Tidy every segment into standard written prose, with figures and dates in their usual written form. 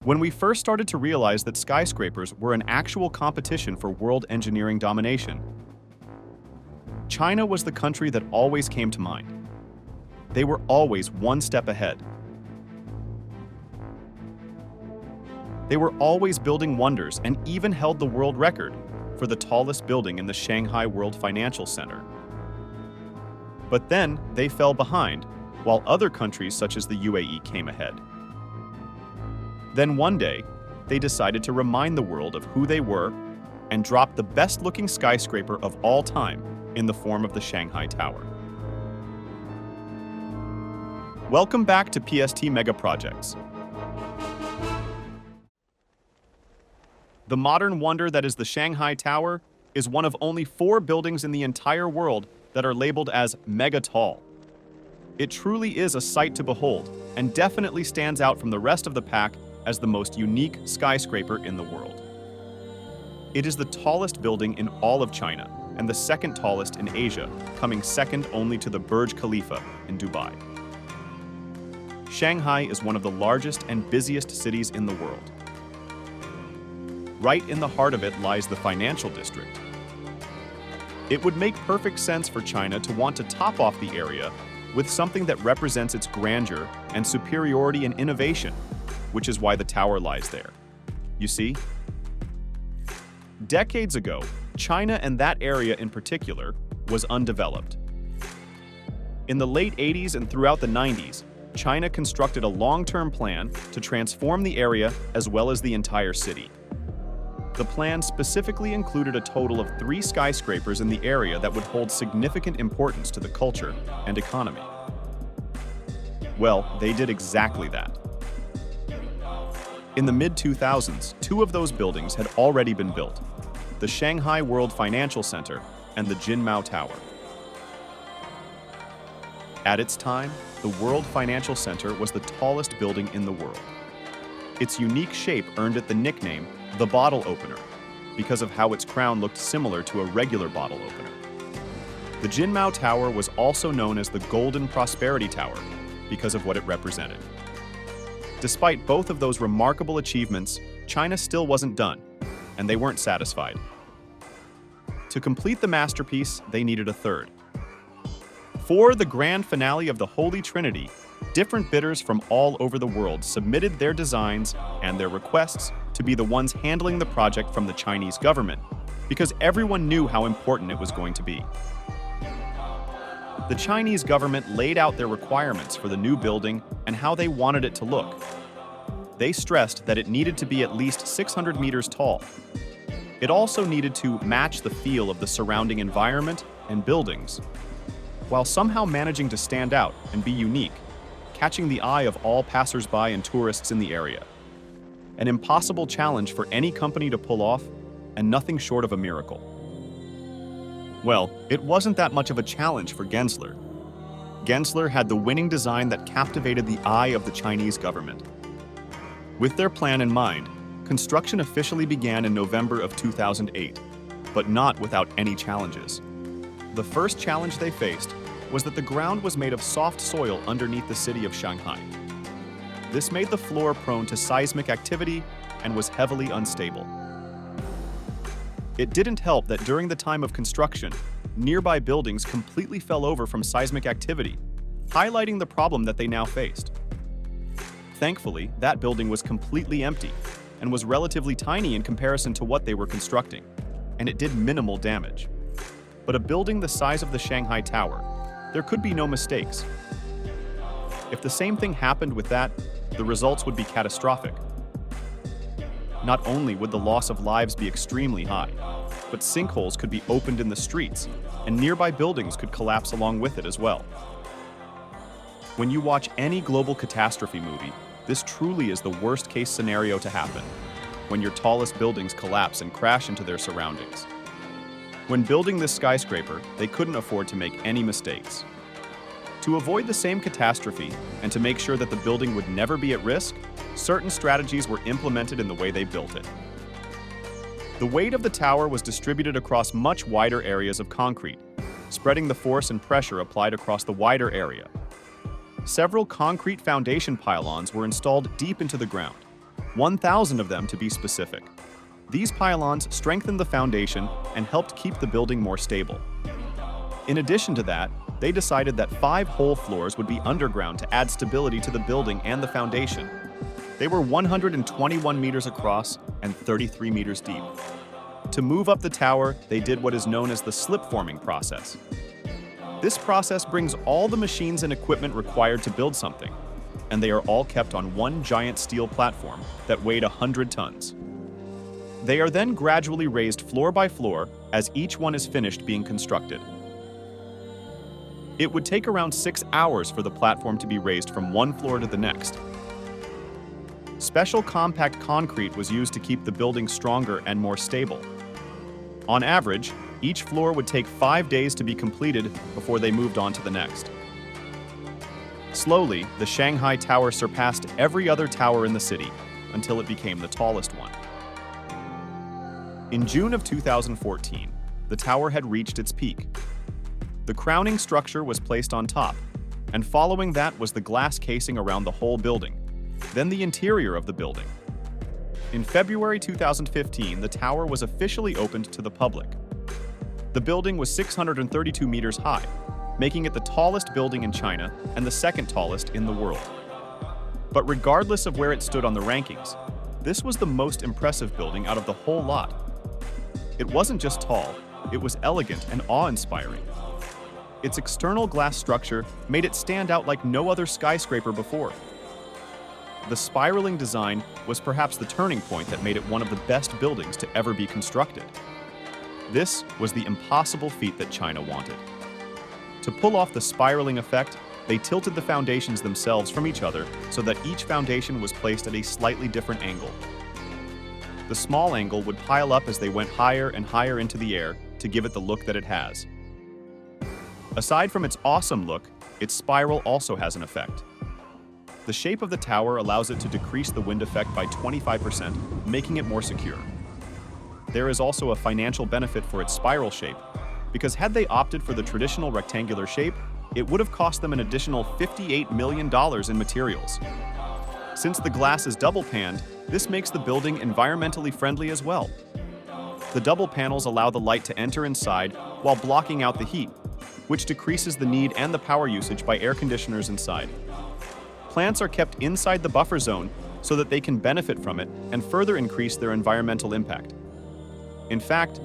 When we first started to realize that skyscrapers were an actual competition for world engineering domination, China was the country that always came to mind. They were always one step ahead. They were always building wonders and even held the world record for the tallest building in the Shanghai World Financial Center. But then they fell behind, while other countries such as the UAE came ahead. Then one day, they decided to remind the world of who they were and dropped the best-looking skyscraper of all time in the form of the Shanghai Tower. Welcome back to PST Megaprojects. The modern wonder that is the Shanghai Tower is one of only 4 buildings in the entire world that are labeled as mega tall. It truly is a sight to behold and definitely stands out from the rest of the pack as the most unique skyscraper in the world. It is the tallest building in all of China and the second tallest in Asia, coming second only to the Burj Khalifa in Dubai. Shanghai is one of the largest and busiest cities in the world. Right in the heart of it lies the financial district. It would make perfect sense for China to want to top off the area with something that represents its grandeur and superiority in innovation, which is why the tower lies there. You see? Decades ago, China and that area in particular was undeveloped. In the late 80s and throughout the 90s, China constructed a long-term plan to transform the area as well as the entire city. The plan specifically included a total of 3 skyscrapers in the area that would hold significant importance to the culture and economy. Well, they did exactly that. In the mid-2000s, 2 of those buildings had already been built: the Shanghai World Financial Center and the Jinmao Tower. At its time, the World Financial Center was the tallest building in the world. Its unique shape earned it the nickname the bottle opener, because of how its crown looked similar to a regular bottle opener. The Jinmao Tower was also known as the Golden Prosperity Tower because of what it represented. Despite both of those remarkable achievements, China still wasn't done, and they weren't satisfied. To complete the masterpiece, they needed a third. For the grand finale of the Holy Trinity, different bidders from all over the world submitted their designs and their requests to be the ones handling the project from the Chinese government, because everyone knew how important it was going to be. The Chinese government laid out their requirements for the new building and how they wanted it to look. They stressed that it needed to be at least 600 meters tall. It also needed to match the feel of the surrounding environment and buildings, while somehow managing to stand out and be unique, catching the eye of all passers-by and tourists in the area. An impossible challenge for any company to pull off, and nothing short of a miracle. Well, it wasn't that much of a challenge for Gensler. Gensler had the winning design that captivated the eye of the Chinese government. With their plan in mind, construction officially began in November of 2008, but not without any challenges. The first challenge they faced was that the ground was made of soft soil underneath the city of Shanghai. This made the floor prone to seismic activity and was heavily unstable. It didn't help that during the time of construction, nearby buildings completely fell over from seismic activity, highlighting the problem that they now faced. Thankfully, that building was completely empty and was relatively tiny in comparison to what they were constructing, and it did minimal damage. But a building the size of the Shanghai Tower, there could be no mistakes. If the same thing happened with that, the results would be catastrophic. Not only would the loss of lives be extremely high, but sinkholes could be opened in the streets, and nearby buildings could collapse along with it as well. When you watch any global catastrophe movie, this truly is the worst-case scenario to happen, when your tallest buildings collapse and crash into their surroundings. When building this skyscraper, they couldn't afford to make any mistakes. To avoid the same catastrophe and to make sure that the building would never be at risk, certain strategies were implemented in the way they built it. The weight of the tower was distributed across much wider areas of concrete, spreading the force and pressure applied across the wider area. Several concrete foundation pylons were installed deep into the ground, 1,000 of them to be specific. These pylons strengthened the foundation and helped keep the building more stable. In addition to that, they decided that 5 whole floors would be underground to add stability to the building and the foundation. They were 121 meters across and 33 meters deep. To move up the tower, they did what is known as the slip-forming process. This process brings all the machines and equipment required to build something, and they are all kept on one giant steel platform that weighed 100 tons. They are then gradually raised floor by floor as each one is finished being constructed. It would take around 6 hours for the platform to be raised from one floor to the next. Special compact concrete was used to keep the building stronger and more stable. On average, each floor would take 5 days to be completed before they moved on to the next. Slowly, the Shanghai Tower surpassed every other tower in the city until it became the tallest one. In June of 2014, the tower had reached its peak. The crowning structure was placed on top, and following that was the glass casing around the whole building, then the interior of the building. In February 2015, the tower was officially opened to the public. The building was 632 meters high, making it the tallest building in China and the second tallest in the world. But regardless of where it stood on the rankings, this was the most impressive building out of the whole lot. It wasn't just tall, it was elegant and awe-inspiring. Its external glass structure made it stand out like no other skyscraper before. The spiraling design was perhaps the turning point that made it one of the best buildings to ever be constructed. This was the impossible feat that China wanted. To pull off the spiraling effect, they tilted the foundations themselves from each other so that each foundation was placed at a slightly different angle. The small angle would pile up as they went higher and higher into the air to give it the look that it has. Aside from its awesome look, its spiral also has an effect. The shape of the tower allows it to decrease the wind effect by 25%, making it more secure. There is also a financial benefit for its spiral shape, because had they opted for the traditional rectangular shape, it would have cost them an additional $58 million in materials. Since the glass is double-panned, this makes the building environmentally friendly as well. The double panels allow the light to enter inside while blocking out the heat, which decreases the need and the power usage by air conditioners inside. Plants are kept inside the buffer zone so that they can benefit from it and further increase their environmental impact. In fact,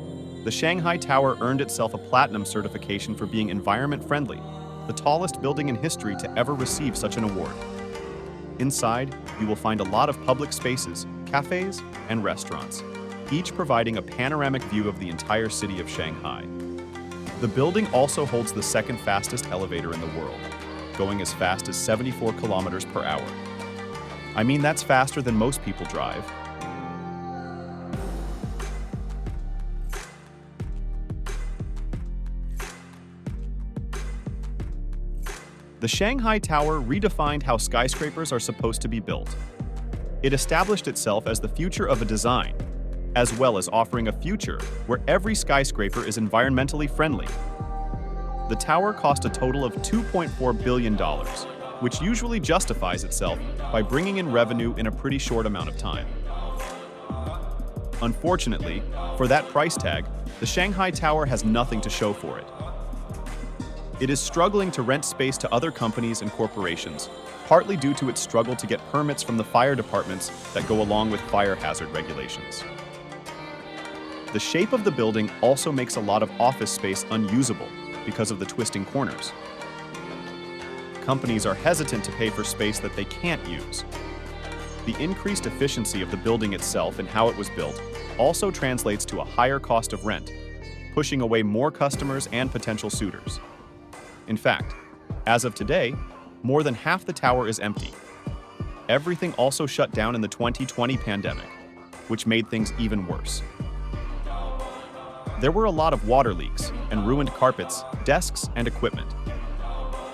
the Shanghai Tower earned itself a platinum certification for being environment-friendly, the tallest building in history to ever receive such an award. Inside, you will find a lot of public spaces, cafes, and restaurants, each providing a panoramic view of the entire city of Shanghai. The building also holds the second fastest elevator in the world, going as fast as 74 kilometers per hour. I mean, that's faster than most people drive. The Shanghai Tower redefined how skyscrapers are supposed to be built. It established itself as the future of a design, as well as offering a future where every skyscraper is environmentally friendly. The tower cost a total of $2.4 billion, which usually justifies itself by bringing in revenue in a pretty short amount of time. Unfortunately, for that price tag, the Shanghai Tower has nothing to show for it. It is struggling to rent space to other companies and corporations, partly due to its struggle to get permits from the fire departments that go along with fire hazard regulations. The shape of the building also makes a lot of office space unusable because of the twisting corners. Companies are hesitant to pay for space that they can't use. The increased efficiency of the building itself and how it was built also translates to a higher cost of rent, pushing away more customers and potential suitors. In fact, as of today, more than half the tower is empty. Everything also shut down in the 2020 pandemic, which made things even worse. There were a lot of water leaks and ruined carpets, desks, and equipment.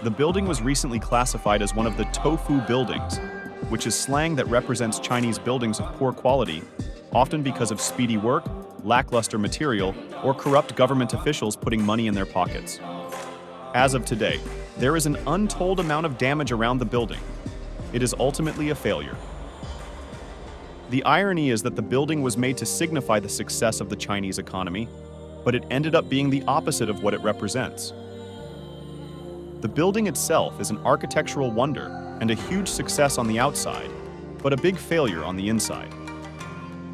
The building was recently classified as one of the tofu buildings, which is slang that represents Chinese buildings of poor quality, often because of speedy work, lackluster material, or corrupt government officials putting money in their pockets. As of today, there is an untold amount of damage around the building. It is ultimately a failure. The irony is that the building was made to signify the success of the Chinese economy, but it ended up being the opposite of what it represents. The building itself is an architectural wonder and a huge success on the outside, but a big failure on the inside.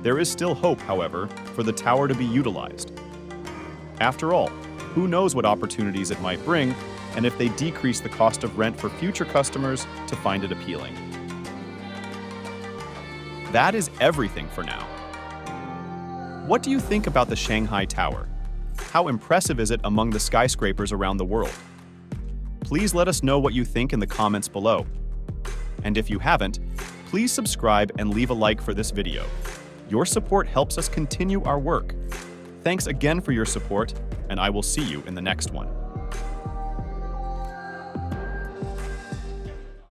There is still hope, however, for the tower to be utilized. After all, who knows what opportunities it might bring, and if they decrease the cost of rent for future customers to find it appealing. That is everything for now. What do you think about the Shanghai Tower? How impressive is it among the skyscrapers around the world? Please let us know what you think in the comments below. And if you haven't, please subscribe and leave a like for this video. Your support helps us continue our work. Thanks again for your support, and I will see you in the next one.